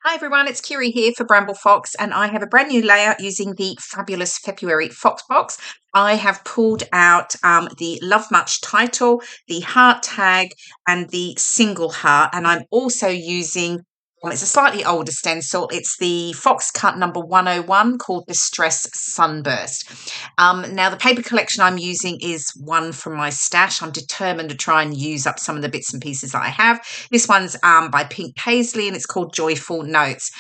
Hi everyone, it's KIREI here for Bramble Fox, and I have a brand new layout using the fabulous February Fox box. I have pulled out the Love Much title, the heart tag, and the single heart, and I'm also using it's a slightly older stencil. It's the Fox Cut number 101 called Distress Sunburst. Now, the paper collection I'm using is one from my stash. I'm determined to try and use up some of the bits and pieces that I have. This one's by Pink Paislee and it's called Joyful Notes.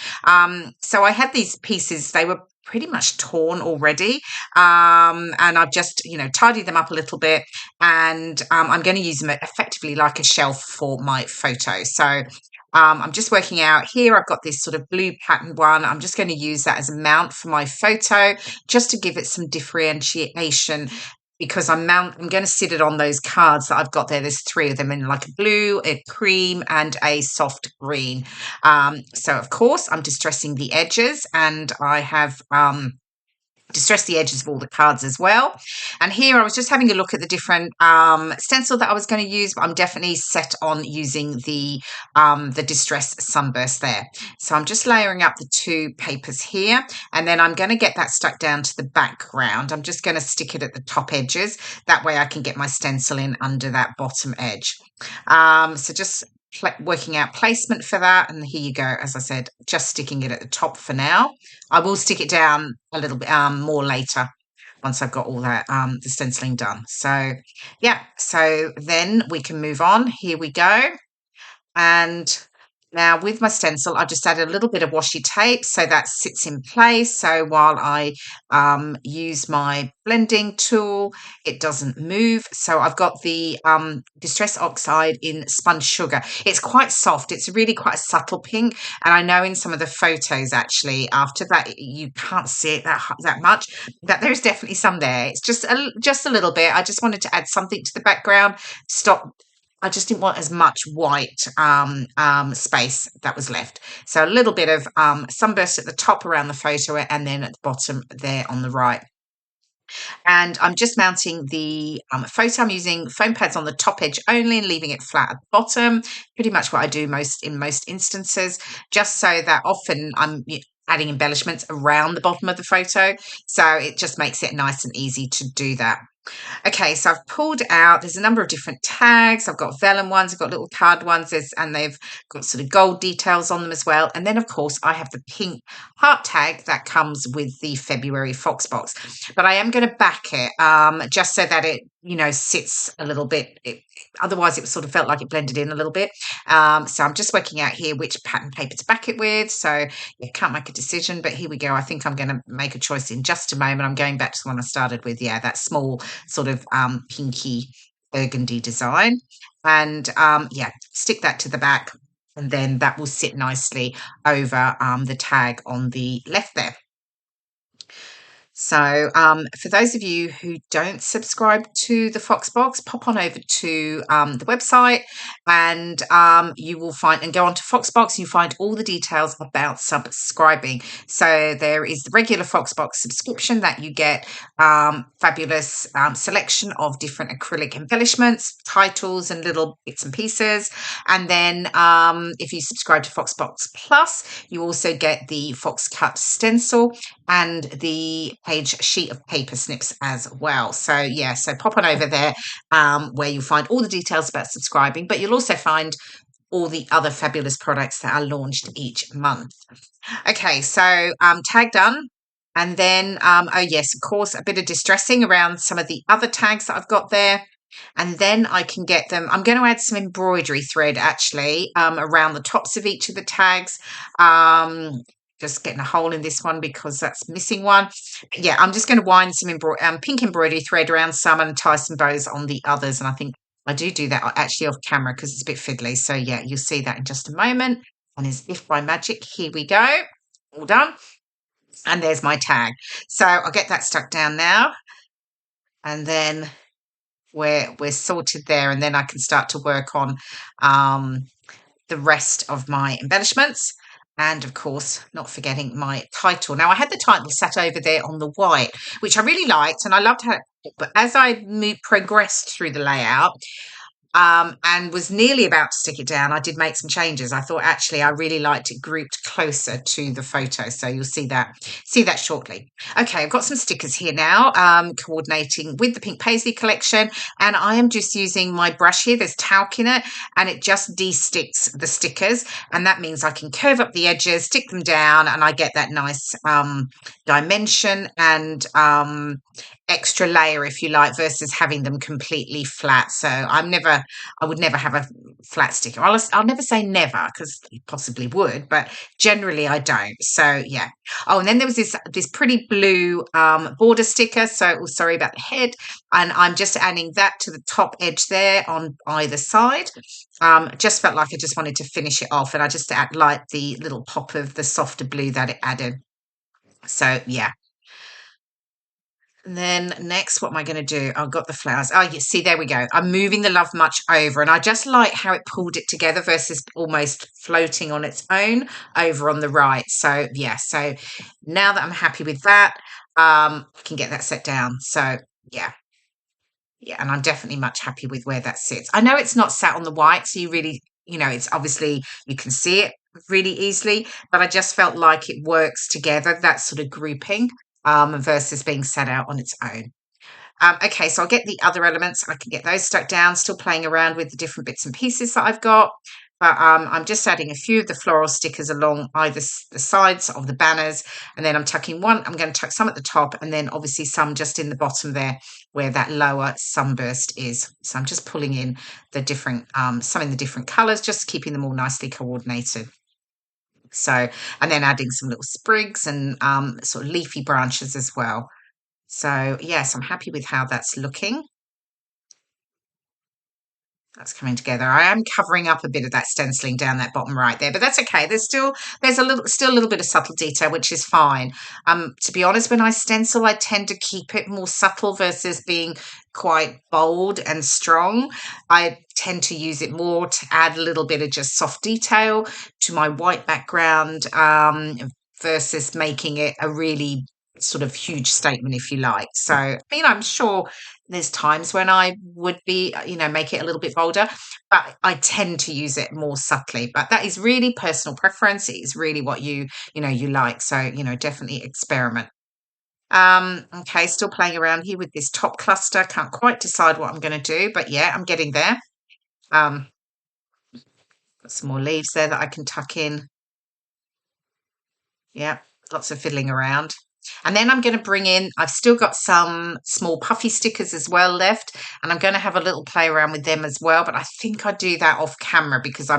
So I had these pieces, they were pretty much torn already, and I've just tidied them up a little bit, and I'm going to use them effectively like a shelf for my photo. So I'm just working out here. I've got this sort of blue pattern one. I'm just going to use that as a mount for my photo just to give it some differentiation, because I'm going to sit it on those cards that I've got there. There's three of them in like a blue, a cream, and a soft green. So of course I'm distressing the edges, and I have distress the edges of all the cards as well. And here I was just having a look at the different stencil that I was going to use, but I'm definitely set on using the Distress Sunburst there. So I'm just layering up the two papers here, and then I'm going to get that stuck down to the background. I'm just going to stick it at the top edges. That way I can get my stencil in under that bottom edge. So just working out placement for that, and here you go. As I said, just sticking it at the top for now. I will stick it down a little bit more later once I've got all that the stenciling done. So yeah, so then we can move on. Here we go. And now with my stencil, I just added a little bit of washi tape so that sits in place. So while I use my blending tool, it doesn't move. So I've got the Distress Oxide in Spun Sugar. It's quite soft. It's really quite a subtle pink. And I know in some of the photos, actually, after that, you can't see it that much, that there's definitely some there. It's just a little bit. I just wanted to add something to the background. I just didn't want as much white space that was left. So a little bit of sunburst at the top around the photo, and then at the bottom there on the right. And I'm just mounting the photo. I'm using foam pads on the top edge only and leaving it flat at the bottom. Pretty much what I do in most instances, just so that often I'm adding embellishments around the bottom of the photo. So it just makes it nice and easy to do that. Okay, so I've pulled out, there's a number of different tags. I've got vellum ones, I've got little card ones, and they've got sort of gold details on them as well. And then, of course, I have the pink heart tag that comes with the February Fox box. But I am going to back it just so that it, sits a little bit. Otherwise, it sort of felt like it blended in a little bit. So I'm just working out here which pattern paper to back it with. So you can't make a decision, but here we go. I think I'm going to make a choice in just a moment. I'm going back to the one I started with. Yeah, that small sort of pinky burgundy design. And yeah, stick that to the back, and then that will sit nicely over the tag on the left there. So for those of you who don't subscribe to the Fox box, pop on over to the website, and you will find, and go on to Fox box, you find all the details about subscribing. So there is the regular Fox box subscription that you get fabulous selection of different acrylic embellishments, titles, and little bits and pieces. And then if you subscribe to Fox box Plus, you also get the Fox Cut stencil and the page sheet of paper snips as well. So yeah, so pop on over there where you'll find all the details about subscribing, but you'll also find all the other fabulous products that are launched each month. Okay, so tag done. And then, oh yes, of course, a bit of distressing around some of the other tags that I've got there. And then I can get them. I'm going to add some embroidery thread actually around the tops of each of the tags. Just getting a hole in this one because that's missing one. Yeah, I'm just going to wind some pink embroidery thread around some and tie some bows on the others. And I think I do that actually off camera because it's a bit fiddly. So yeah, you'll see that in just a moment. And as if by magic, here we go. All done. And there's my tag. So I'll get that stuck down now. And then we're sorted there. And then I can start to work on the rest of my embellishments. And of course, not forgetting my title. Now, I had the title sat over there on the white, which I really liked, and I loved how it, but as I progressed through the layout and was nearly about to stick it down, I did make some changes. I thought actually I really liked it grouped closer to the photo. So you'll see that shortly. Okay, I've got some stickers here now, coordinating with the Pink Paislee collection, and I am just using my brush here. There's talc in it, and it just de-sticks the stickers, and that means I can curve up the edges, stick them down, and I get that nice dimension and extra layer, if you like, versus having them completely flat. So I would never have a flat sticker. I'll never say never, because you possibly would, but generally I don't. So yeah. Oh, and then there was this pretty blue border sticker. So sorry about the head, and I'm just adding that to the top edge there on either side. Just felt like I just wanted to finish it off, and I just like the little pop of the softer blue that it added. So yeah. And then next, what am I going to do? I've got the flowers. Oh, you see, there we go. I'm moving the Love Much over, and I just like how it pulled it together versus almost floating on its own over on the right. So yeah, so now that I'm happy with that, I can get that set down. So yeah. Yeah, and I'm definitely much happy with where that sits. I know it's not sat on the white, so you really, it's obviously you can see it really easily, but I just felt like it works together, that sort of grouping, versus being set out on its own. Okay, so I'll get the other elements. I can get those stuck down, still playing around with the different bits and pieces that I've got. But I'm just adding a few of the floral stickers along either the sides of the banners. And then I'm tucking one. I'm going to tuck some at the top, and then obviously some just in the bottom there where that lower sunburst is. So I'm just pulling in the different, some in the different colours, just keeping them all nicely coordinated. So, and then adding some little sprigs and sort of leafy branches as well. So yes, I'm happy with how that's looking. That's coming together. I am covering up a bit of that stenciling down that bottom right there, but that's okay. There's still a little bit of subtle detail, which is fine. To be honest, when I stencil, I tend to keep it more subtle versus being quite bold and strong. I tend to use it more to add a little bit of just soft detail to my white background, versus making it a really sort of huge statement, if you like. So, I mean, I'm sure there's times when I would be, make it a little bit bolder, but I tend to use it more subtly. But that is really personal preference. It is really what you like. So, definitely experiment. Okay, still playing around here with this top cluster. Can't quite decide what I'm going to do, but yeah, I'm getting there. Got some more leaves there that I can tuck in. Yeah, lots of fiddling around. And then I'm going to bring in, I've still got some small puffy stickers as well left, and I'm going to have a little play around with them as well, but I think I do that off camera because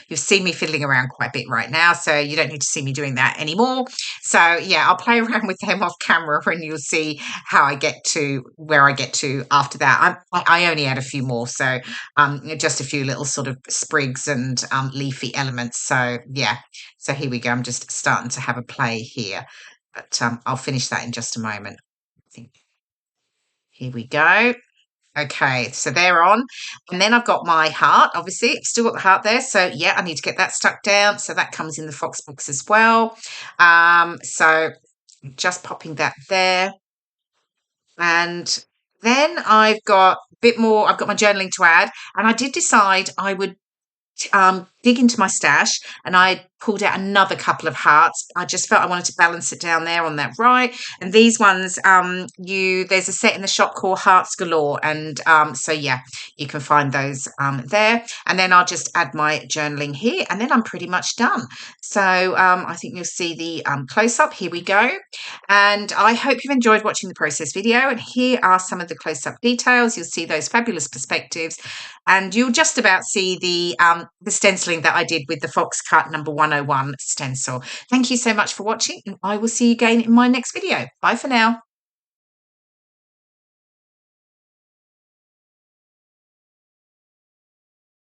you've seen me fiddling around quite a bit right now, so you don't need to see me doing that anymore. So yeah, I'll play around with them off camera and you'll see how I get to where I get to after that. I only add a few more, so just a few little sort of sprigs and leafy elements. So yeah, so here we go. I'm just starting to have a play here. But I'll finish that in just a moment. I think. Here we go. Okay, so they're on. And then I've got my heart, obviously. I've still got the heart there. So, yeah, I need to get that stuck down. So that comes in the Fox box as well. So just popping that there. And then I've got a bit more. I've got my journaling to add. And I did decide I would dig into my stash, and I pulled out another couple of hearts. I just felt I wanted to balance it down there on that right. And these ones, there's a set in the shop called Hearts Galore, and so yeah, you can find those there. And then I'll just add my journaling here, and then I'm pretty much done. So I think you'll see the close-up. Here we go. And I hope you've enjoyed watching the process video. And here are some of the close-up details. You'll see those fabulous perspectives, and you'll just about see the stenciling that I did with the Fox Cut number 101 stencil. Thank you so much for watching, and I will see you again in my next video. Bye for now.